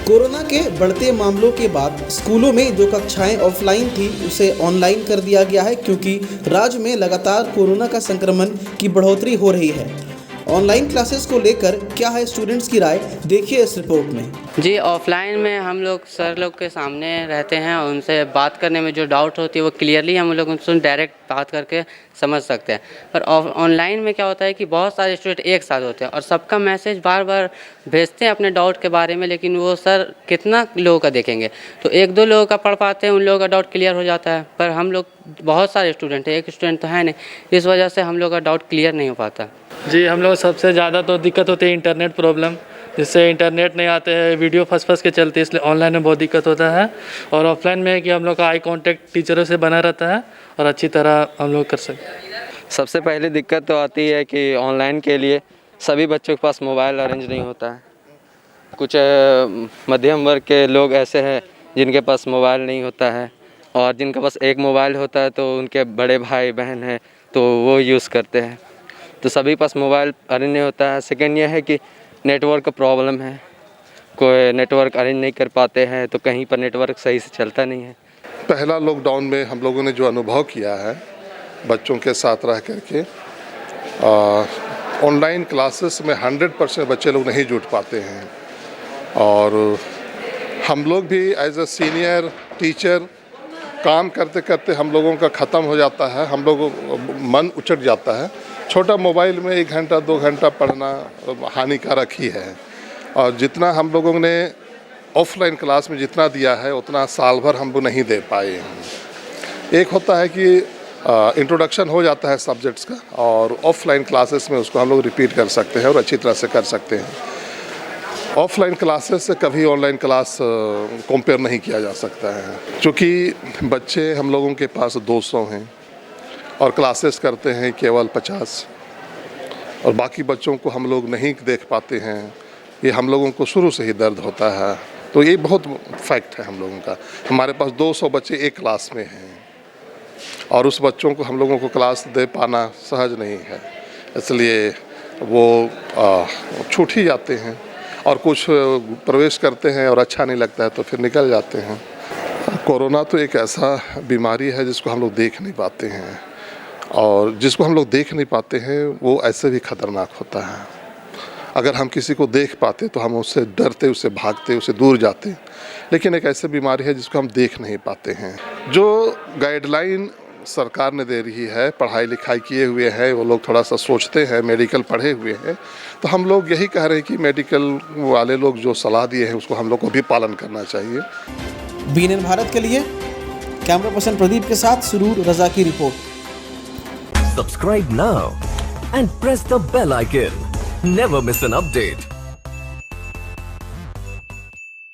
Corona के बढ़ते मामलों के बाद स्कूलों में जो कक्षाएं ऑफलाइन थी उसे ऑनलाइन कर दिया गया है, क्योंकि राज्य में लगातार कोरोना का संक्रमण की बढ़ोतरी हो रही है। ऑनलाइन क्लासेस को लेकर क्या है स्टूडेंट्स की राय, देखिए इस रिपोर्ट में। जी, ऑफलाइन में हम लोग सर लोग के सामने रहते हैं और उनसे बात करने में जो डाउट होती है वो क्लियरली हम लोग उनसे डायरेक्ट बात करके समझ सकते हैं। पर ऑनलाइन में क्या होता है कि बहुत सारे स्टूडेंट एक साथ होते हैं और सबका मैसेज बार बार भेजते हैं अपने डाउट के बारे में, लेकिन वो सर कितना लोगों का देखेंगे। तो एक दो लोगों का पढ़ पाते हैं, उन लोगों का डाउट क्लियर हो जाता है। पर हम लोग बहुत सारे स्टूडेंट हैं, एक स्टूडेंट तो है नहीं, इस वजह से हम लोग का डाउट क्लियर नहीं हो पाता। जी, हम लोग सबसे ज़्यादा तो दिक्कत होती है इंटरनेट प्रॉब्लम, जिससे इंटरनेट नहीं आते हैं, वीडियो फंस के चलते, इसलिए ऑनलाइन में बहुत दिक्कत होता है। और ऑफलाइन में कि हम लोग का आई कांटेक्ट टीचरों से बना रहता है और अच्छी तरह हम लोग कर सकते हैं। सबसे पहले दिक्कत तो आती है कि ऑनलाइन के लिए सभी बच्चों के पास मोबाइल अरेंज नहीं होता है। कुछ मध्यम वर्ग के लोग ऐसे हैं जिनके पास मोबाइल नहीं होता है, और जिनके पास एक मोबाइल होता है तो उनके बड़े भाई बहन हैं तो वो यूज़ करते हैं, तो सभी पास मोबाइल अरेंज नहीं होता है। सेकेंड ये है कि नेटवर्क का प्रॉब्लम है, कोई नेटवर्क अरेंज नहीं कर पाते हैं तो कहीं पर नेटवर्क सही से चलता नहीं है। पहला लॉकडाउन में हम लोगों ने जो अनुभव किया है बच्चों के साथ रह करके, ऑनलाइन क्लासेस में 100% बच्चे लोग नहीं जुट पाते हैं, और हम लोग भी एज अ सीनियर टीचर काम करते करते हम लोगों का ख़त्म हो जाता है, हम लोगों मन उचट जाता है। छोटा मोबाइल में 1 घंटा 2 घंटा पढ़ना हानिकारक ही है, और जितना हम लोगों ने ऑफलाइन क्लास में जितना दिया है उतना साल भर हम लोग नहीं दे पाए हैं। एक होता है कि इंट्रोडक्शन हो जाता है सब्जेक्ट्स का, और ऑफलाइन क्लासेस में उसको हम लोग रिपीट कर सकते हैं और अच्छी तरह से कर सकते हैं। ऑफलाइन क्लासेस से कभी ऑनलाइन क्लास कंपेयर नहीं किया जा सकता है, क्योंकि बच्चे हम लोगों के पास 200 हैं और क्लासेस करते हैं केवल 50, और बाकी बच्चों को हम लोग नहीं देख पाते हैं। ये हम लोगों को शुरू से ही दर्द होता है, तो ये बहुत फैक्ट है हम लोगों का। हमारे पास 200 बच्चे एक क्लास में हैं, और उस बच्चों को हम लोगों को क्लास दे पाना सहज नहीं है, इसलिए वो छूट ही जाते हैं, और कुछ प्रवेश करते हैं और अच्छा नहीं लगता है तो फिर निकल जाते हैं। कोरोना तो एक ऐसा बीमारी है जिसको हम लोग देख नहीं पाते हैं, और जिसको हम लोग देख नहीं पाते हैं वो ऐसे भी खतरनाक होता है। अगर हम किसी को देख पाते तो हम उससे डरते, उससे भागते, उससे दूर जाते, लेकिन एक ऐसी बीमारी है जिसको हम देख नहीं पाते हैं। जो गाइडलाइन सरकार ने दे रही है, पढ़ाई लिखाई किए हुए हैं वो लोग थोड़ा सा सोचते हैं, मेडिकल पढ़े हुए हैं, तो हम लोग यही कह रहे हैं कि मेडिकल वाले लोग जो सलाह दिए हैं उसको हम लोग को भी पालन करना चाहिए। BNN भारत के लिए कैमरा पर्सन प्रदीप के साथ सुरूर रजा की report. Subscribe now and press the bell icon. Never miss an update.